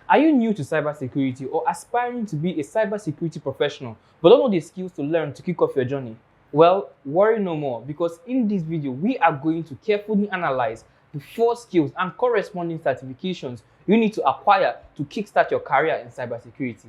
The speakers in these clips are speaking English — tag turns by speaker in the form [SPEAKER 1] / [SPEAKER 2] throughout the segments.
[SPEAKER 1] Are you new to cybersecurity or aspiring to be a cybersecurity professional but don't know the skills to learn to kick off your journey? Well, worry no more, because in this video we are going to carefully analyze the 4 skills and corresponding certifications you need to acquire to kickstart your career in cybersecurity.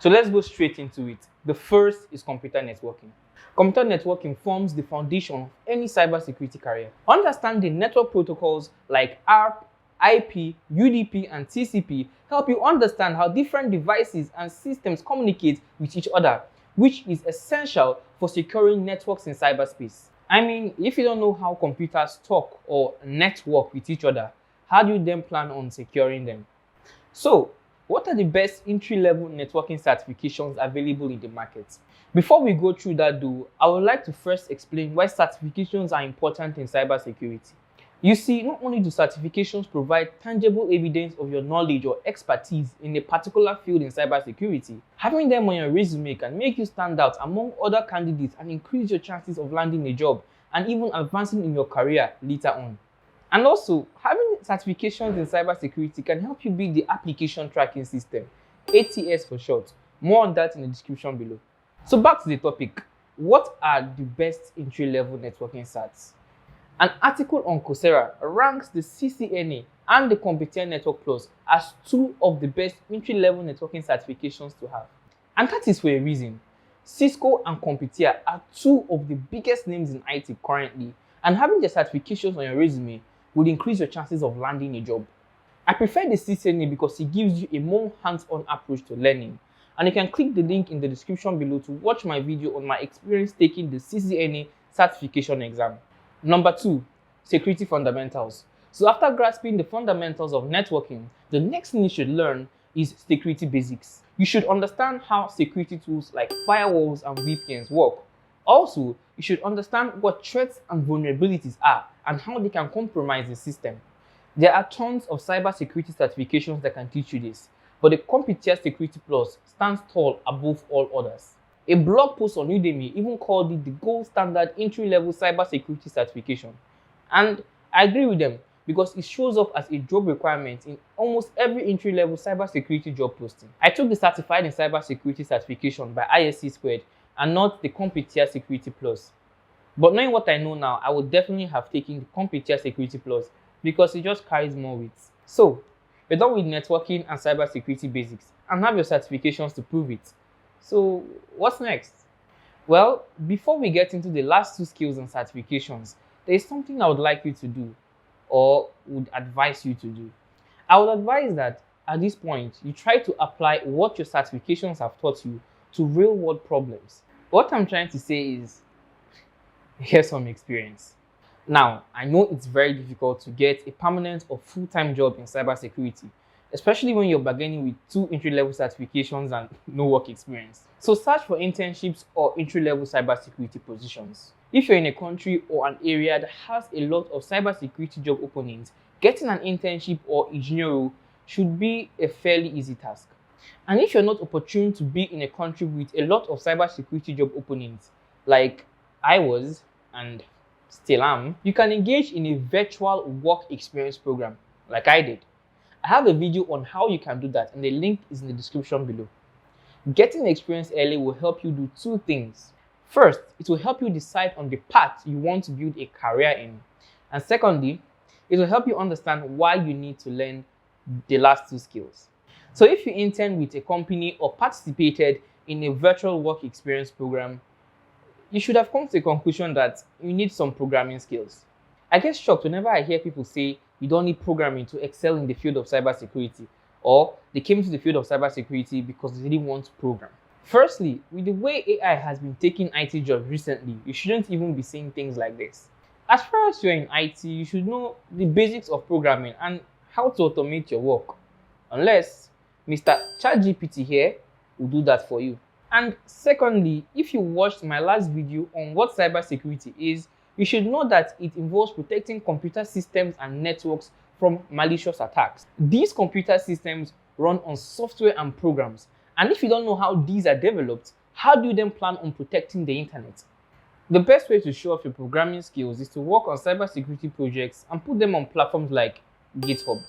[SPEAKER 1] So let's go straight into it. The first is computer networking. Computer networking forms the foundation of any cybersecurity career. Understanding network protocols like ARP, IP, UDP, and TCP help you understand how different devices and systems communicate with each other, which is essential for securing networks in cyberspace. I mean, if you don't know how computers talk or network with each other, how do you then plan on securing them? So, what are the best entry-level networking certifications available in the market? Before we go through that though, I would like to first explain why certifications are important in cybersecurity. You see, not only do certifications provide tangible evidence of your knowledge or expertise in a particular field in cybersecurity, having them on your resume can make you stand out among other candidates and increase your chances of landing a job and even advancing in your career later on. And also, having certifications in cybersecurity can help you build the application tracking system, ATS for short. More on that in the description below. So back to the topic, what are the best entry-level networking certs? An article on Coursera ranks the CCNA and the Competent Network Plus as 2 of the best entry-level networking certifications to have. And that is for a reason. Cisco and Competia are 2 of the biggest names in IT currently, and having their certifications on your resume would increase your chances of landing a job. I prefer the CCNA because it gives you a more hands-on approach to learning, and you can click the link in the description below to watch my video on my experience taking the CCNA certification exam. Number 2, security fundamentals. So after grasping the fundamentals of networking, the next thing you should learn is security basics. You should understand how security tools like firewalls and VPNs work. Also, you should understand what threats and vulnerabilities are and how they can compromise the system. There are tons of cybersecurity certifications that can teach you this, but the Competia Security Plus stands tall above all others. A blog post on Udemy even called it the gold standard entry-level cybersecurity certification. And I agree with them because it shows up as a job requirement in almost every entry-level cybersecurity job posting. I took the Certified in Cybersecurity certification by ISC Squared and not the Competia Security Plus. But knowing what I know now, I would definitely have taken the Competia Security Plus because it just carries more weight. So, you're done with networking and cybersecurity basics and have your certifications to prove it. So, what's next? Well, before we get into the last 2 skills and certifications, there is something I would like you to do or would advise you to do. I would advise that at this point, you try to apply what your certifications have taught you to real-world problems. What I'm trying to say is, here's some experience. Now, I know it's very difficult to get a permanent or full-time job in cybersecurity, especially when you're bargaining with 2 entry-level certifications and no work experience. So search for internships or entry-level cybersecurity positions. If you're in a country or an area that has a lot of cybersecurity job openings, getting an internship or engineer role should be a fairly easy task. And if you're not opportune to be in a country with a lot of cybersecurity job openings, like I was and still am, you can engage in a virtual work experience program like I did. I have a video on how you can do that and the link is in the description below. Getting experience early will help you do 2 things. First, it will help you decide on the path you want to build a career in. And secondly, it will help you understand why you need to learn the last 2 skills. So if you intern with a company or participated in a virtual work experience program, you should have come to the conclusion that you need some programming skills. I get shocked whenever I hear people say you don't need programming to excel in the field of cybersecurity, or they came to the field of cybersecurity because they didn't want to program. Firstly, with the way AI has been taking IT jobs recently, you shouldn't even be saying things like this. As far as you're in IT, you should know the basics of programming and how to automate your work. Unless Mr. ChatGPT here will do that for you. And secondly, if you watched my last video on what cybersecurity is, you should know that it involves protecting computer systems and networks from malicious attacks. These computer systems run on software and programs, and if you don't know how these are developed, How do you then plan on protecting the internet? The best way to show off your programming skills is to work on cybersecurity projects and put them on platforms like GitHub.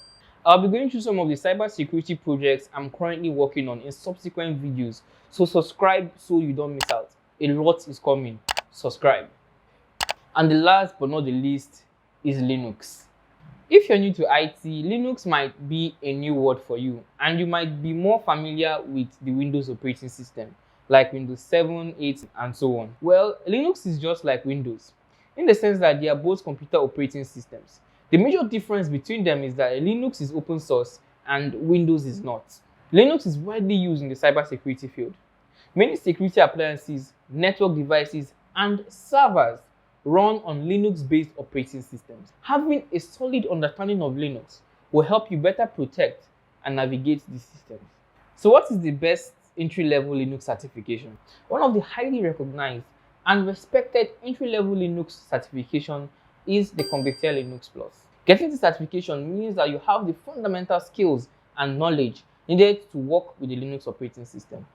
[SPEAKER 1] I'll be going through some of the cybersecurity projects I'm currently working on in subsequent videos, so subscribe so you don't miss out. A lot is coming. Subscribe. And the last but not the least is Linux. If you're new to IT, Linux might be a new word for you, and you might be more familiar with the Windows operating system, like Windows 7, 8, and so on. Well, Linux is just like Windows, in the sense that they are both computer operating systems. The major difference between them is that Linux is open source and Windows is not. Linux is widely used in the cybersecurity field. Many security appliances, network devices, and servers run on Linux-based operating systems. Having a solid understanding of Linux will help you better protect and navigate these systems. So what is the best entry-level Linux certification? One of the highly recognized and respected entry-level Linux certification is the Convictia Linux Plus. Getting the certification means that you have the fundamental skills and knowledge needed to work with the Linux operating system.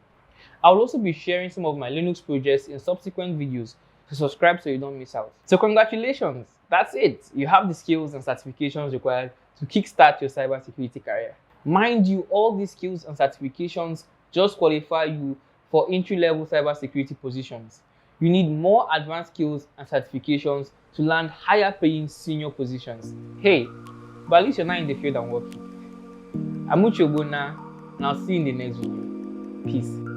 [SPEAKER 1] I will also be sharing some of my Linux projects in subsequent videos, so subscribe so you don't miss out. So congratulations, that's it. You have the skills and certifications required to kickstart your cybersecurity career. Mind you, all these skills and certifications just qualify you for entry-level cybersecurity positions. You need more advanced skills and certifications to land higher paying senior positions. Hey, but at least you're not in the field and working. I'm Uche Ogbonna, and I'll see you in the next video. Peace.